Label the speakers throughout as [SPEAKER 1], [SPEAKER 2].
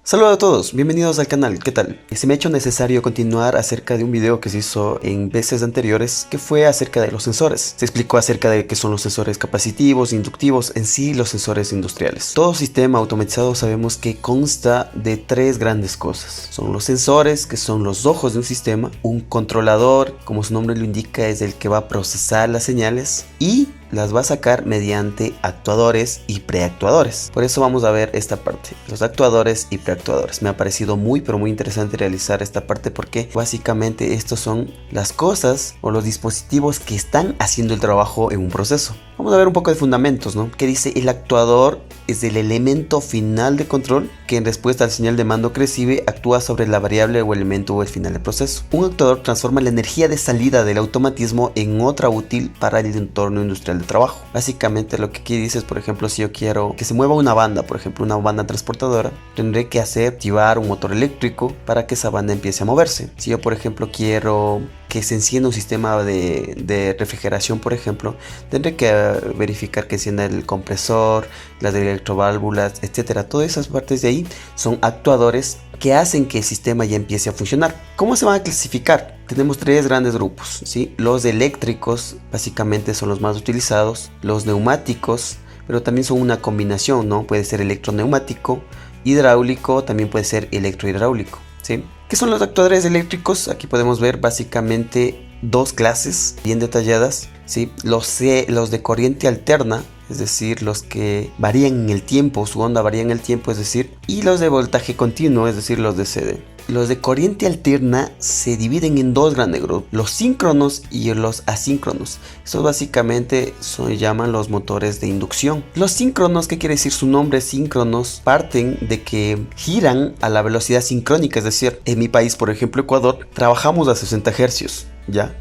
[SPEAKER 1] Saludos a todos, bienvenidos al canal, ¿qué tal? Se me ha hecho necesario continuar acerca de un video que se hizo en veces anteriores que fue acerca de los sensores. Se explicó acerca de qué son los sensores capacitivos, inductivos, en sí los sensores industriales. Todo sistema automatizado sabemos que consta de tres grandes cosas. Son los sensores, que son los ojos de un sistema, un controlador, como su nombre lo indica, es el que va a procesar las señales y las va a sacar mediante actuadores y preactuadores. Por eso vamos a ver esta parte, los actuadores y preactuadores. Me ha parecido muy interesante realizar esta parte porque básicamente estos son las cosas o los dispositivos que están haciendo el trabajo en un proceso. Vamos a ver un poco de fundamentos, ¿no? Que dice: el actuador es el elemento final de control que en respuesta al señal de mando que recibe actúa sobre la variable o elemento o el final del proceso. Un actuador transforma la energía de salida del automatismo en otra útil para el entorno industrial de trabajo. Básicamente lo que aquí dice es, por ejemplo, si yo quiero que se mueva una banda, por ejemplo una banda transportadora, tendré que activar un motor eléctrico para que esa banda empiece a moverse. Si yo, por ejemplo, quiero que se encienda un sistema de refrigeración, por ejemplo, tendré que verificar que encienda el compresor, las electroválvulas, etcétera. Todas esas partes de ahí son actuadores que hacen que el sistema ya empiece a funcionar. ¿Cómo se van a clasificar? Tenemos tres grandes grupos, ¿sí? Los eléctricos básicamente son los más utilizados, los neumáticos, pero también son una combinación, ¿no? Puede ser electroneumático, hidráulico, también puede ser electrohidráulico, ¿sí? ¿Qué son los actuadores eléctricos? Aquí podemos ver básicamente dos clases bien detalladas, ¿sí? Los de corriente alterna, es decir, los que varían en el tiempo, su onda varía en el tiempo, es decir, y los de voltaje continuo, es decir, los de CD. Los de corriente alterna se dividen en dos grandes grupos, los síncronos y los asíncronos. Estos básicamente se llaman los motores de inducción. Los síncronos, ¿qué quiere decir su nombre? Síncronos parten de que giran a la velocidad sincrónica, es decir, en mi país, por ejemplo, Ecuador, trabajamos a 60 Hz, ¿ya?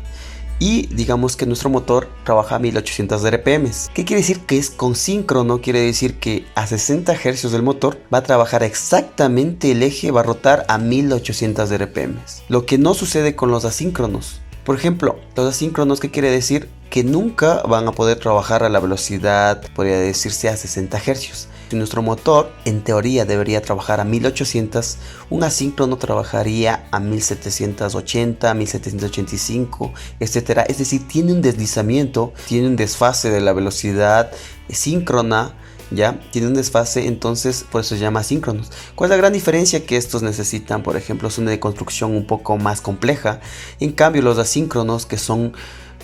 [SPEAKER 1] Y digamos que nuestro motor trabaja a 1800 RPM. ¿Qué quiere decir que es consíncrono? Quiere decir que a 60 Hz del motor va a trabajar exactamente el eje, va a rotar a 1800 RPM. Lo que no sucede con los asíncronos. Por ejemplo, los asíncronos, ¿qué quiere decir? Que nunca van a poder trabajar a la velocidad, podría decirse, a 60 Hz. Si nuestro motor en teoría debería trabajar a 1800, un asíncrono trabajaría a 1780, 1785, etc. Es decir, tiene un deslizamiento, tiene un desfase de la velocidad síncrona, ¿ya? Tiene un desfase, entonces por eso se llama asíncronos. ¿Cuál es la gran diferencia? Que estos necesitan, por ejemplo, es una de construcción un poco más compleja. En cambio, los asíncronos, que son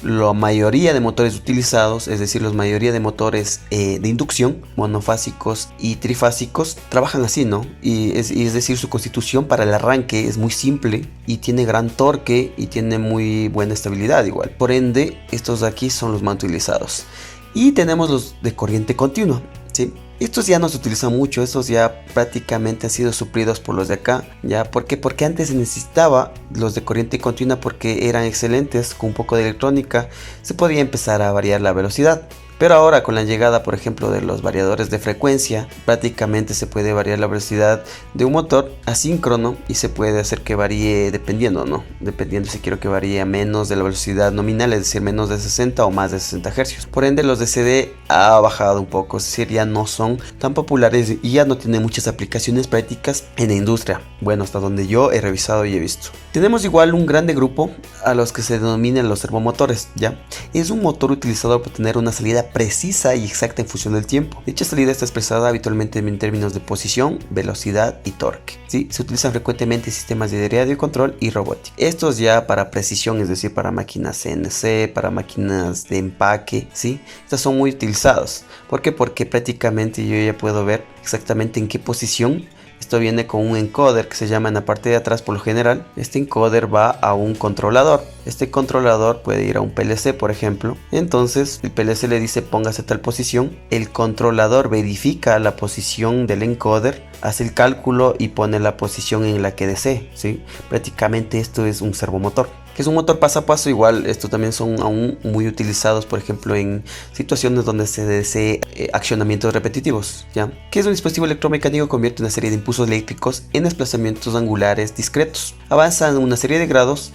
[SPEAKER 1] la mayoría de motores utilizados, es decir, la mayoría de motores de inducción, monofásicos y trifásicos, trabajan así, ¿no? Y es decir, su constitución para el arranque es muy simple y tiene gran torque y tiene muy buena estabilidad igual. Por ende, estos de aquí son los más utilizados. Y tenemos los de corriente continua, ¿sí? Estos ya no se utilizan mucho, estos ya prácticamente han sido suplidos por los de acá, ¿ya? ¿Por qué? Porque antes se necesitaba los de corriente continua porque eran excelentes, con un poco de electrónica se podía empezar a variar la velocidad. Pero ahora con la llegada, por ejemplo, de los variadores de frecuencia, prácticamente se puede variar la velocidad de un motor asíncrono y se puede hacer que varíe dependiendo, ¿no? Dependiendo si quiero que varíe a menos de la velocidad nominal, es decir, menos de 60 o más de 60 Hz. Por ende, los de CD ha bajado un poco, es decir, ya no son tan populares y ya no tienen muchas aplicaciones prácticas en la industria. Bueno, hasta donde yo he revisado y he visto. Tenemos igual un grande grupo a los que se denominan los servomotores, ¿ya? Es un motor utilizado para tener una salida precisa y exacta en función del tiempo. Dicha salida está expresada habitualmente en términos de posición, velocidad y torque, ¿sí? Se utilizan frecuentemente en sistemas de radio control y robótica. Estos ya para precisión, es decir, para máquinas CNC, para máquinas de empaque, ¿sí? Estos son muy utilizados. ¿Por qué? Porque prácticamente yo ya puedo ver exactamente en qué posición. Esto viene con un encoder que se llama en la parte de atrás por lo general. Este encoder va a un controlador. Este controlador puede ir a un PLC, por ejemplo. Entonces el PLC le dice póngase tal posición. El controlador verifica la posición del encoder, hace el cálculo y pone la posición en la que desee, ¿sí? Prácticamente esto es un servomotor. Que es un motor paso a paso, igual estos también son aún muy utilizados, por ejemplo, en situaciones donde se desee accionamientos repetitivos, ¿ya? Que es un dispositivo electromecánico que convierte una serie de impulsos eléctricos en desplazamientos angulares discretos. Avanza en una serie de grados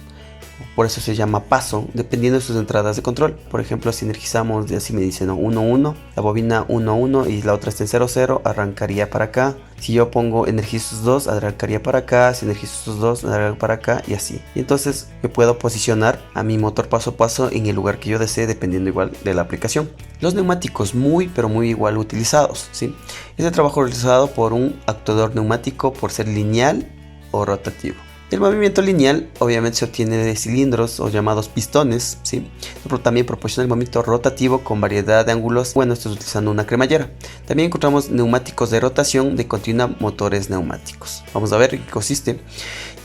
[SPEAKER 1] por eso se llama paso, dependiendo de sus entradas de control. Por ejemplo, si energizamos, así me dice, ¿no? 1, 1, la bobina 1, 1 y la otra está en 0, 0, arrancaría para acá. Si yo pongo energizo estos dos, arrancaría para acá. Si energizo estos dos, arrancaría para acá y así. Y entonces yo puedo posicionar a mi motor paso a paso en el lugar que yo desee, dependiendo igual de la aplicación. Los neumáticos pero muy igual utilizados, ¿sí? Este trabajo realizado por un actuador neumático por ser lineal o rotativo. El movimiento lineal obviamente se obtiene de cilindros o llamados pistones, ¿sí? Pero también proporciona el movimiento rotativo con variedad de ángulos. Bueno, esto es utilizando una cremallera. También encontramos neumáticos de rotación de continua, motores neumáticos. Vamos a ver en qué consiste.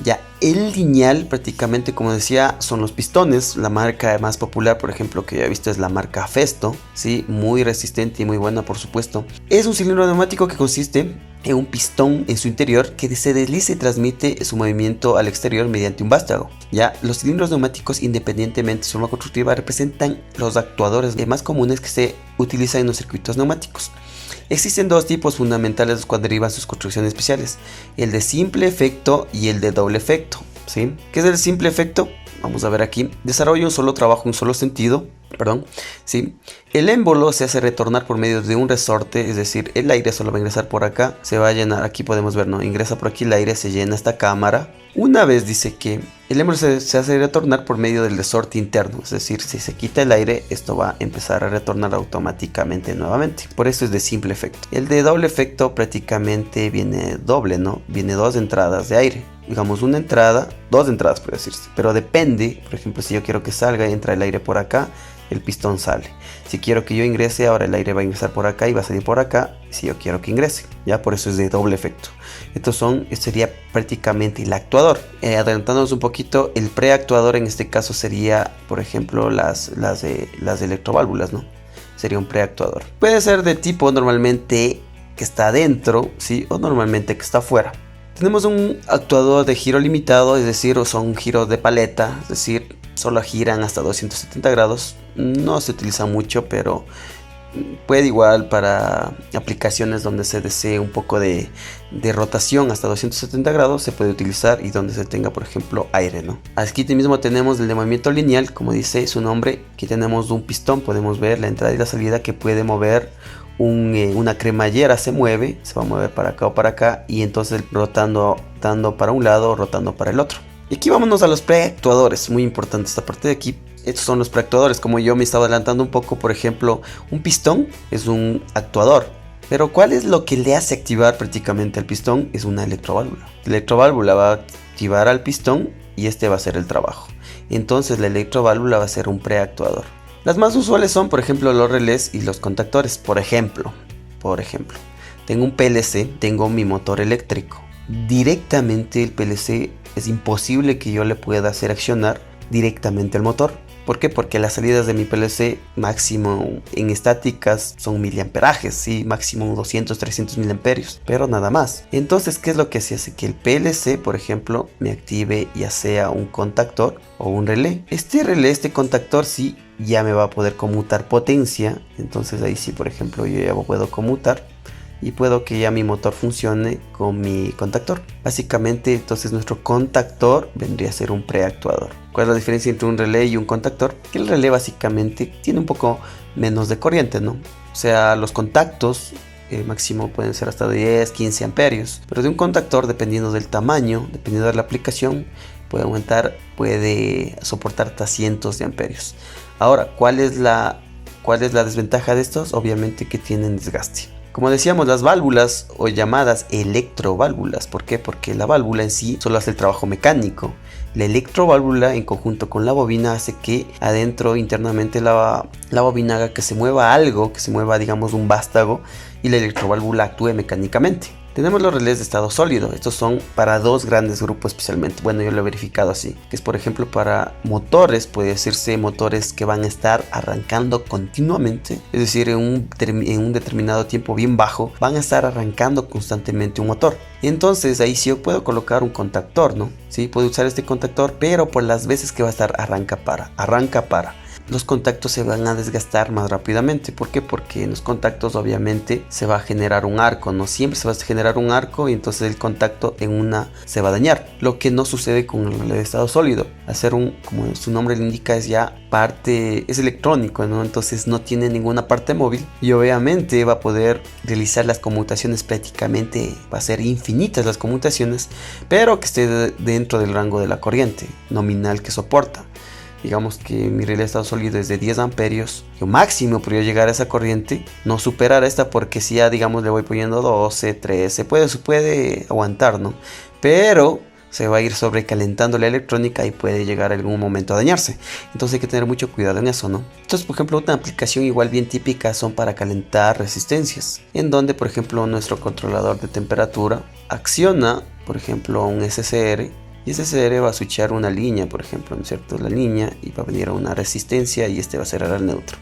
[SPEAKER 1] Ya, el lineal prácticamente, como decía, son los pistones. La marca más popular, por ejemplo, que ya he visto es la marca Festo, ¿sí? Muy resistente y muy buena, por supuesto. Es un cilindro neumático que consiste en un pistón en su interior que se desliza y transmite su movimiento al exterior mediante un vástago. Ya, los cilindros neumáticos, independientemente de su forma constructiva, representan los actuadores más comunes que se utilizan en los circuitos neumáticos. Existen dos tipos fundamentales los cuales derivan sus construcciones especiales: el de simple efecto y el de doble efecto, ¿sí? ¿Qué es el simple efecto? Vamos a ver aquí. Desarrolla un solo trabajo, un solo sentido, ¿sí? El émbolo se hace retornar por medio de un resorte, es decir, el aire solo va a ingresar por acá, se va a llenar, aquí podemos ver, ¿no? Ingresa por aquí el aire, se llena esta cámara. Una vez dice que el émbolo se hace retornar por medio del resorte interno, es decir, si se quita el aire, esto va a empezar a retornar automáticamente nuevamente. Por eso es de simple efecto. El de doble efecto prácticamente viene doble, ¿no? Viene dos entradas de aire. Digamos una entrada, dos entradas puede decirse, pero depende. Por ejemplo, si yo quiero que salga, entra el aire por acá, el pistón sale. Si quiero que yo ingrese, ahora el aire va a ingresar por acá y va a salir por acá. Si yo quiero que ingrese, ya, por eso es de doble efecto. Esto sería prácticamente el actuador. Adelantándonos un poquito, el preactuador en este caso sería, por ejemplo, las electroválvulas, ¿no? Sería un preactuador. Puede ser de tipo normalmente que está adentro, ¿sí? O normalmente que está afuera. Tenemos un actuador de giro limitado, es decir, son giros de paleta, es decir, solo giran hasta 270 grados. No se utiliza mucho, pero puede igual para aplicaciones donde se desee un poco de rotación hasta 270 grados, se puede utilizar, y donde se tenga, por ejemplo, aire, ¿no? Aquí mismo tenemos el de movimiento lineal, como dice su nombre. Aquí tenemos un pistón, podemos ver la entrada y la salida que puede mover. Una cremallera se mueve, se va a mover para acá o para acá, y entonces rotando para un lado o rotando para el otro. Y aquí vámonos a los preactuadores, muy importante esta parte de aquí. Estos son los preactuadores, como yo me estaba adelantando un poco. Por ejemplo, un pistón es un actuador, pero ¿cuál es lo que le hace activar prácticamente al pistón? Es una electroválvula. La electroválvula va a activar al pistón y este va a hacer el trabajo. Entonces la electroválvula va a ser un preactuador. Las más usuales son, por ejemplo, los relés y los contactores. Por ejemplo, tengo un PLC, tengo mi motor eléctrico. Directamente el PLC es imposible que yo le pueda hacer accionar directamente al motor. ¿Por qué? Porque las salidas de mi PLC máximo en estáticas son miliamperajes, ¿sí? Máximo 200, 300 miliamperios, pero nada más. Entonces, ¿qué es lo que se hace? Que el PLC, por ejemplo, me active ya sea un contactor o un relé. Este contactor sí ya me va a poder conmutar potencia. Entonces ahí sí, por ejemplo, yo ya puedo conmutar y puedo que ya mi motor funcione con mi contactor. Básicamente, entonces nuestro contactor vendría a ser un preactuador. ¿Cuál es la diferencia entre un relé y un contactor? Que el relé básicamente tiene un poco menos de corriente, ¿no? O sea, los contactos máximo pueden ser hasta 10, 15 amperios. Pero de un contactor, dependiendo del tamaño, dependiendo de la aplicación, puede soportar hasta cientos de amperios. Ahora, ¿cuál es la desventaja de estos? Obviamente que tienen desgaste. Como decíamos, las válvulas o llamadas electroválvulas. ¿Por qué? Porque la válvula en sí solo hace el trabajo mecánico. La electroválvula en conjunto con la bobina hace que adentro internamente la bobina haga que se mueva algo, que se mueva, digamos, un vástago, y la electroválvula actúe mecánicamente. Tenemos los relés de estado sólido. Estos son para dos grandes grupos especialmente. Bueno, yo lo he verificado así. Que es, por ejemplo, para motores. Puede decirse motores que van a estar arrancando continuamente. Es decir, en un determinado tiempo bien bajo, van a estar arrancando constantemente un motor. Entonces ahí sí yo puedo colocar un contactor, ¿no? Sí, puedo usar este contactor, pero por las veces que va a estar arranca para. los contactos se van a desgastar más rápidamente. ¿Por qué? Porque en los contactos obviamente se va a generar un arco, no siempre se va a generar un arco y entonces el contacto en una se va a dañar, lo que no sucede con el relé de estado sólido. Hacer como su nombre le indica, es ya parte, es electrónico, ¿no? Entonces no tiene ninguna parte móvil y obviamente va a poder realizar las conmutaciones prácticamente, va a ser infinitas las conmutaciones, pero que esté dentro del rango de la corriente nominal que soporta. Digamos que mi relé de estado sólido es de 10 amperios. Yo máximo podría llegar a esa corriente, no superar esta, porque si ya digamos le voy poniendo 12, 13, se puede aguantar, ¿no? Pero se va a ir sobrecalentando la electrónica y puede llegar a algún momento a dañarse. Entonces hay que tener mucho cuidado en eso, ¿no? Entonces, por ejemplo, una aplicación igual bien típica son para calentar resistencias, en donde, por ejemplo, nuestro controlador de temperatura acciona, por ejemplo, un SCR. Y ese SCR va a switchar una línea, por ejemplo, ¿no es cierto? La línea, y va a venir a una resistencia y este va a cerrar al neutro.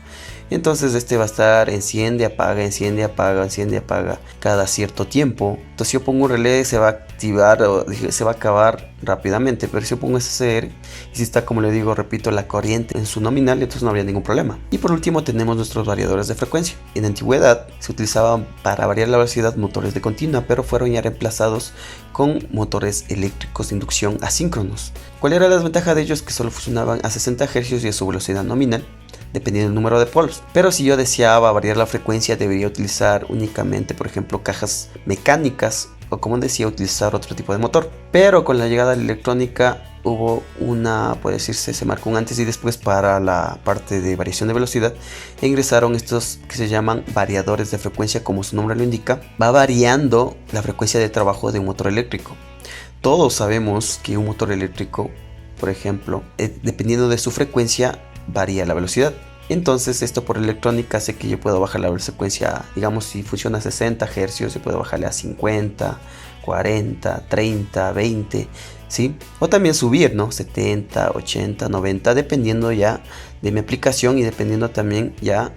[SPEAKER 1] Entonces este va a estar enciende, apaga, enciende, apaga, enciende, apaga cada cierto tiempo. Entonces si yo pongo un relé se va a activar o se va a acabar rápidamente, pero si yo pongo SCR y si está, como le digo, repito, la corriente en su nominal, entonces no habría ningún problema. Y por último tenemos nuestros variadores de frecuencia. En la antigüedad se utilizaban para variar la velocidad motores de continua, pero fueron ya reemplazados con motores eléctricos de inducción asíncronos. ¿Cuál era la desventaja de ellos? Que solo funcionaban a 60 Hz y a su velocidad nominal, dependiendo del número de polos. Pero si yo deseaba variar la frecuencia, debería utilizar únicamente, por ejemplo, cajas mecánicas, o como decía, utilizar otro tipo de motor. Pero con la llegada de la electrónica hubo puede decirse, se marcó un antes y después para la parte de variación de velocidad, e ingresaron estos que se llaman variadores de frecuencia. Como su nombre lo indica, va variando la frecuencia de trabajo de un motor eléctrico. Todos sabemos que un motor eléctrico, por ejemplo, dependiendo de su frecuencia, varía la velocidad. Entonces esto por electrónica hace que yo pueda bajar la frecuencia. Digamos, si funciona a 60 Hz, yo puedo bajarle a 50, 40, 30, 20, ¿sí? O también subir, ¿no? 70, 80, 90, dependiendo ya de mi aplicación y dependiendo también ya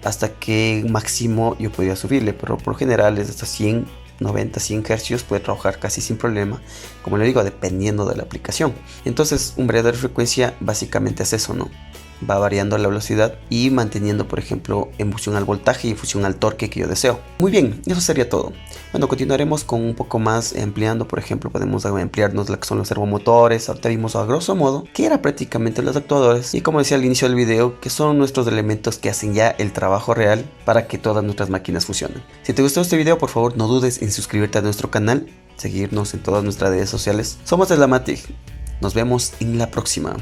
[SPEAKER 1] hasta qué máximo yo podría subirle. Pero por general es hasta 100, 90, 100 Hz puede trabajar casi sin problema, como le digo, dependiendo de la aplicación. Entonces un variador de frecuencia básicamente es eso, ¿no? Va variando la velocidad y manteniendo, por ejemplo, en función al voltaje y en función al torque que yo deseo. Muy bien, eso sería todo. Bueno, continuaremos con un poco más ampliando. Por ejemplo, podemos ampliarnos lo que son los servomotores. Ahorita vimos a grosso modo que era prácticamente los actuadores, y como decía al inicio del video, que son nuestros elementos que hacen ya el trabajo real para que todas nuestras máquinas funcionen. Si te gustó este video, por favor no dudes en suscribirte a nuestro canal, seguirnos en todas nuestras redes sociales. Somos Slamatic. Nos vemos en la próxima.